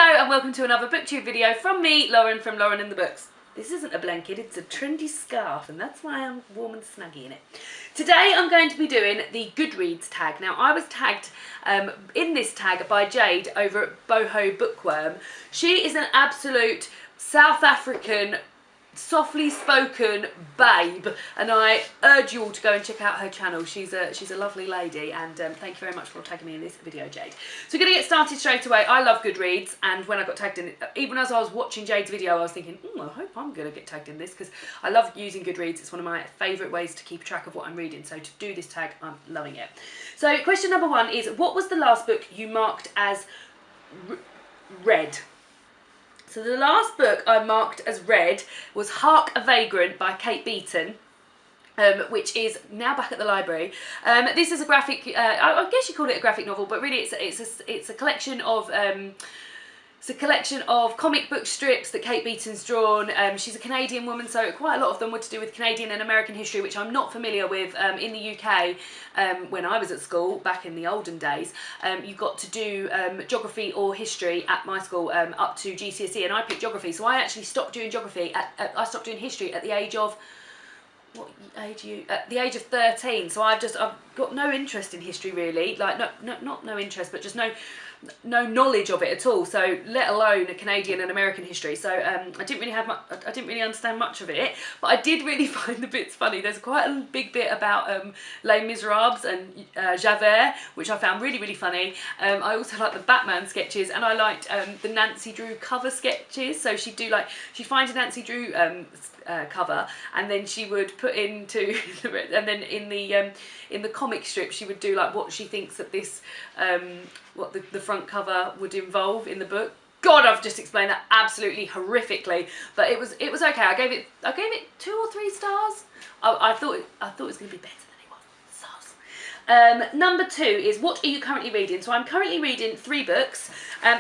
Hello and welcome to another booktube video from me, Lauren, from Lauren and the Books. This isn't a blanket, it's a trendy scarf, and that's why I'm warm and snuggy in it. Today I'm going to be doing the Goodreads tag. Now I was tagged in this tag by Jade over at Boho Bookworm. She is an absolute South African softly spoken babe, and I urge you all to go and check out her channel. She's a lovely lady, and thank you very much for tagging me in this video, Jade. So we're going to get started straight away. I love Goodreads, and when I got tagged in it, even as I was watching Jade's video, I was thinking, I hope I'm going to get tagged in this, because I love using Goodreads. It's one of my favourite ways to keep track of what I'm reading, so to do this tag, I'm loving it. So question number one is, what was the last book you marked as read? So the last book I marked as read was Hark a Vagrant by Kate Beaton, which is now back at the library. This is a graphic, I guess you call it a graphic novel, but really it's a collection of comic book strips that Kate Beaton's drawn. She's a Canadian woman, so quite a lot of them were to do with Canadian and American history, which I'm not familiar with. In the UK, when I was at school, back in the olden days, you got to do geography or history at my school up to GCSE, and I picked geography, so I actually stopped doing geography, I stopped doing history at the age of, what age are you? At the age of 13, so I've got no interest in history really, like not no interest, but just no knowledge of it at all, so let alone a Canadian and American history. So I didn't really understand much of it, but I did really find the bits funny. There's quite a big bit about Les Miserables and Javert, which I found really funny. I also like the Batman sketches, and I liked the Nancy Drew cover sketches. So she'd find a Nancy Drew cover, and then she would put into and then in the comic strip she would do like what she thinks that this what the front cover would involve in the book. God, I've just explained that absolutely horrifically, but it was okay. I gave it 2 or 3 stars. I thought it was going to be better than it was. Stars. Number 2 is, what are you currently reading? So I'm currently reading 3 books.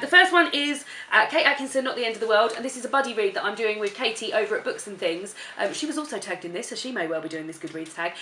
The first one is Kate Atkinson, Not the End of the World, and this is a buddy read that I'm doing with Katie over at Books and Things. She was also tagged in this, so she may well be doing this Goodreads tag.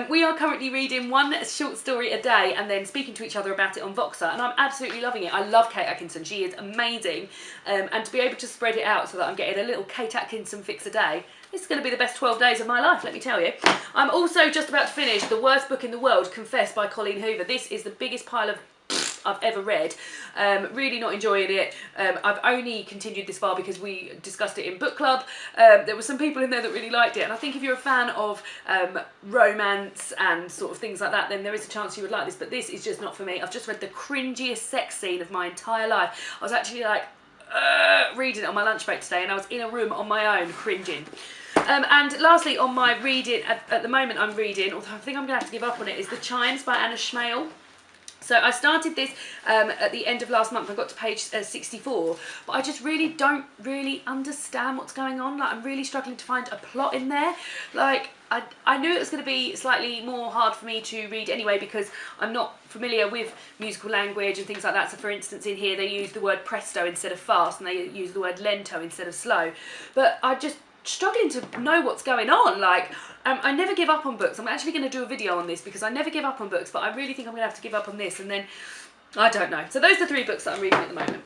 We are currently reading 1 short story a day and then speaking to each other about it on Voxer, and I'm absolutely loving it. I love Kate Atkinson, she is amazing, and to be able to spread it out so that I'm getting a little Kate Atkinson fix a day, this is going to be the best 12 days of my life, let me tell you. I'm also just about to finish The Worst Book in the World, Confess by Colleen Hoover. This is the biggest pile of I've ever read. Really not enjoying it. I've only continued this far because we discussed it in book club. There were some people in there that really liked it, and I think if you're a fan of romance and sort of things like that, then there is a chance you would like this, but this is just not for me. I've just read the cringiest sex scene of my entire life. I was actually like reading it on my lunch break today, and I was in a room on my own cringing. And lastly, on my reading, at the moment I'm reading, although I think I'm going to have to give up on it, is The Chimes by Anna Schmale. So I started this at the end of last month. I got to page 64, but I just really don't understand what's going on. Like, I'm really struggling to find a plot in there. Like, I knew it was going to be slightly more hard for me to read anyway, because I'm not familiar with musical language and things like that. So for instance, in here they use the word presto instead of fast, and they use the word lento instead of slow. But I just struggling to know what's going on. Like, I never give up on books. I'm actually going to do a video on this because I never give up on books, but I really think I'm going to have to give up on this, and then I don't know. So those are the 3 books that I'm reading at the moment.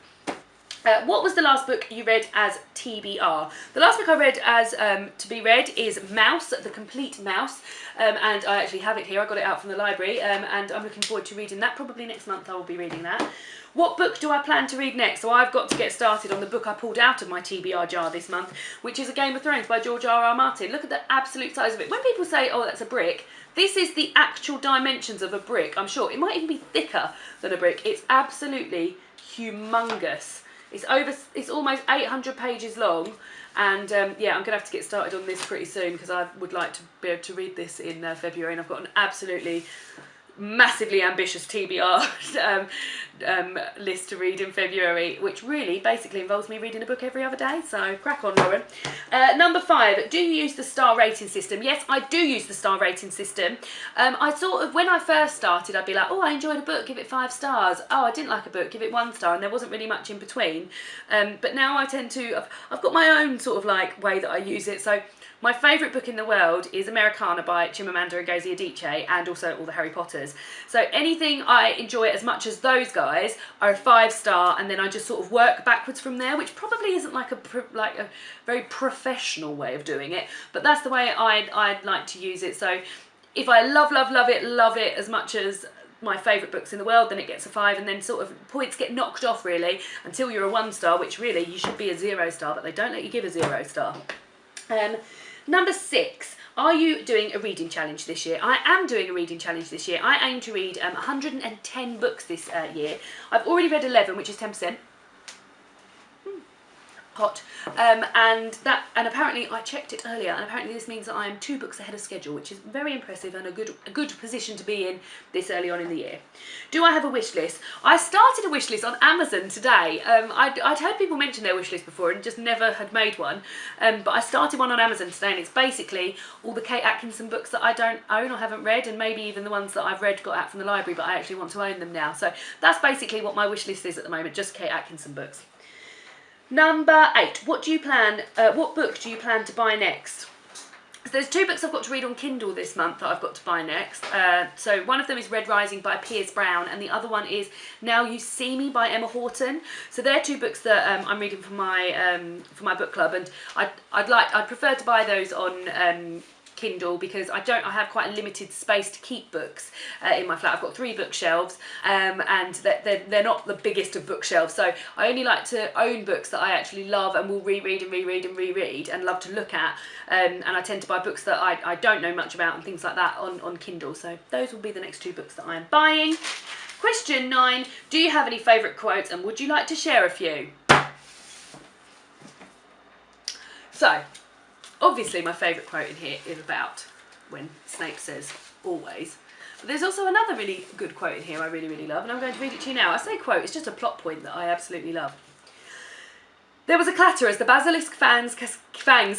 What was the last book you read as TBR? The last book I read as to be read is Mouse, The Complete Mouse, and I actually have it here. I got it out from the library, and I'm looking forward to reading that. Probably next month I will be reading that. What book do I plan to read next? So I've got to get started on the book I pulled out of my TBR jar this month, which is A Game of Thrones by George R.R. Martin. Look at the absolute size of it. When people say, oh, that's a brick, this is the actual dimensions of a brick. I'm sure it might even be thicker than a brick. It's absolutely humongous. It's almost 800 pages long, and yeah, I'm going to have to get started on this pretty soon, because I would like to be able to read this in February, and I've got an absolutely massively ambitious TBR list to read in February, which really basically involves me reading a book every other day, so crack on, Lauren. Number 5, do you use the star rating system? Yes, I do use the star rating system. I sort of, when I first started, I'd be like, oh, I enjoyed a book, give it 5 stars. Oh, I didn't like a book, give it 1 star, and there wasn't really much in between. But now I tend to, I've got my own sort of like way that I use it. So my favourite book in the world is Americana by Chimamanda Ngozi Adichie, and also all the Harry Potters. So anything I enjoy as much as those guys, guys are a 5-star, and then I just sort of work backwards from there, which probably isn't like a very professional way of doing it, but that's the way I'd like to use it. So if I love it as much as my favourite books in the world, then it gets a 5, and then sort of points get knocked off really until you're a 1-star, which really you should be a 0-star, but they don't let you give a 0-star. Number 6, are you doing a reading challenge this year? I am doing a reading challenge this year. I aim to read 110 books this year. I've already read 11, which is 10%. Hot. And apparently I checked it earlier, and apparently this means that I am 2 books ahead of schedule, which is very impressive and a good position to be in this early on in the year. Do I have a wish list? I started a wish list on Amazon today. I'd heard people mention their wish list before and just never had made one, but I started one on Amazon today, and it's basically all the Kate Atkinson books that I don't own or haven't read, and maybe even the ones that I've read got out from the library but I actually want to own them now. So that's basically what my wish list is at the moment, just Kate Atkinson books. Number 8, what book do you plan to buy next? So there's 2 books I've got to read on Kindle this month that I've got to buy next. So one of them is Red Rising by Piers Brown, and the other one is Now You See Me by Emma Horton. So they're 2 books that I'm reading for my book club, and I'd prefer to buy those on Kindle, because I have quite a limited space to keep books in my flat. I've got 3 bookshelves, and they're not the biggest of bookshelves, so I only like to own books that I actually love and will reread and love to look at, and I tend to buy books that I don't know much about and things like that on Kindle. So those will be the next 2 books that I am buying. Question 9, do you have any favourite quotes, and would you like to share a few? So obviously my favourite quote in here is about when Snape says always. But there's also another really good quote in here I really love, and I'm going to read it to you now. I say quote, it's just a plot point that I absolutely love. There was a clatter as the basilisk fangs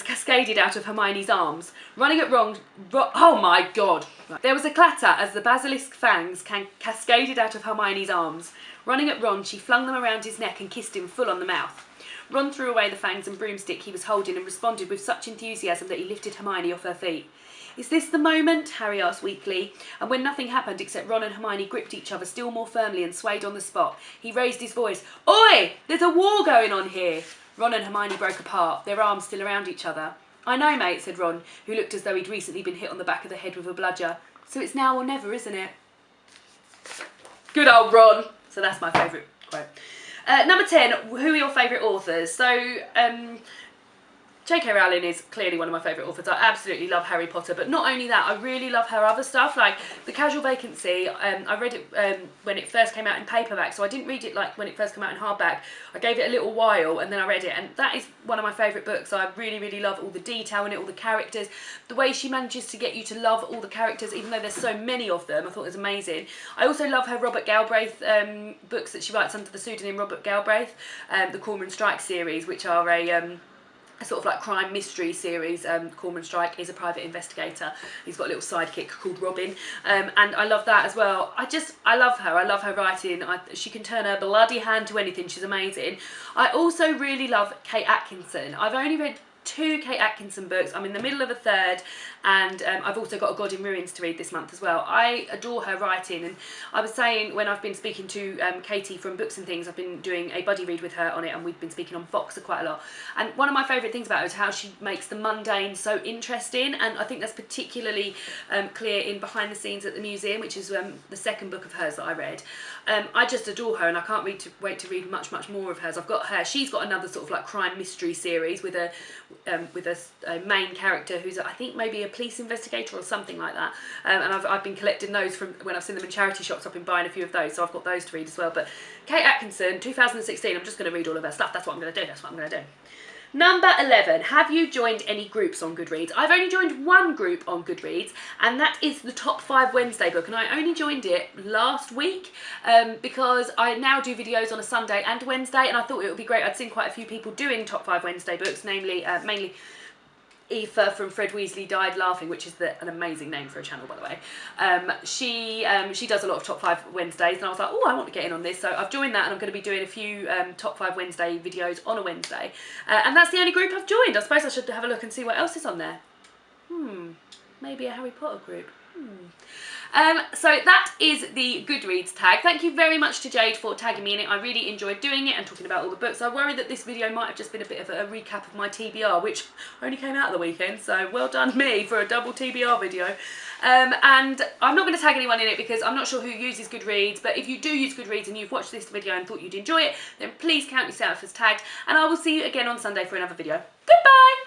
cascaded out of Hermione's arms. Running at Ron... Oh my god! There was a clatter as the basilisk fangs cascaded out of Hermione's arms. Running at Ron, she flung them around his neck and kissed him full on the mouth. Ron threw away the fangs and broomstick he was holding and responded with such enthusiasm that he lifted Hermione off her feet. "Is this the moment?" Harry asked weakly, and when nothing happened except Ron and Hermione gripped each other still more firmly and swayed on the spot, he raised his voice. "Oi! There's a war going on here!" Ron and Hermione broke apart, their arms still around each other. "I know, mate," said Ron, who looked as though he'd recently been hit on the back of the head with a bludger. "So it's now or never, isn't it?" Good old Ron. So that's my favourite quote. Number 10, who are your favourite authors? So, J.K. Rowling is clearly one of my favourite authors. I absolutely love Harry Potter, but not only that, I really love her other stuff, like The Casual Vacancy. I read it when it first came out in paperback, so I didn't read it like when it first came out in hardback. I gave it a little while and then I read it, and that is one of my favourite books. I really love all the detail in it, all the characters, the way she manages to get you to love all the characters, even though there's so many of them. I thought it was amazing. I also love her Robert Galbraith books that she writes under the pseudonym Robert Galbraith, the Cormoran Strike series, which are a sort of like crime mystery series. Cormoran Strike is a private investigator. He's got a little sidekick called Robin, and I love that as well. I love her. I love her writing. She can turn her bloody hand to anything. She's amazing. I also really love Kate Atkinson. I've only read 2 Kate Atkinson books. I'm in the middle of a 3rd, and I've also got A God in Ruins to read this month as well. I adore her writing, and I was saying when I've been speaking to Katie from Books and Things, I've been doing a buddy read with her on it, and we've been speaking on Voxer quite a lot. And one of my favourite things about her is how she makes the mundane so interesting, and I think that's particularly clear in Behind the Scenes at the Museum, which is the 2nd book of hers that I read. I just adore her, and I can't wait to read much more of hers. I've got her. She's got another sort of like crime mystery series with a main character who's I think maybe a police investigator or something like that, and I've been collecting those from when I've seen them in charity shops. I've been buying a few of those, so I've got those to read as well. But Kate Atkinson, 2016, I'm just going to read all of her stuff. That's what I'm going to do. Number 11, have you joined any groups on Goodreads? I've only joined one group on Goodreads, and that is the Top 5 Wednesday book, and I only joined it last week because I now do videos on a Sunday and Wednesday, and I thought it would be great. I'd seen quite a few people doing Top 5 Wednesday books, namely mainly Aoife from Fred Weasley Died Laughing, which is an amazing name for a channel, by the way. She does a lot of Top 5 Wednesdays, and I was like, oh, I want to get in on this, so I've joined that, and I'm going to be doing a few Top 5 Wednesday videos on a Wednesday, and that's the only group I've joined. I suppose I should have a look and see what else is on there. Maybe a Harry Potter group. So that is the Goodreads tag. Thank you very much to Jade for tagging me in it. I really enjoyed doing it and talking about all the books. I worry that this video might have just been a bit of a recap of my TBR, which only came out at the weekend, so well done me for a double TBR video. And I'm not going to tag anyone in it because I'm not sure who uses Goodreads, but if you do use Goodreads and you've watched this video and thought you'd enjoy it, then please count yourself as tagged, and I will see you again on Sunday for another video. Goodbye!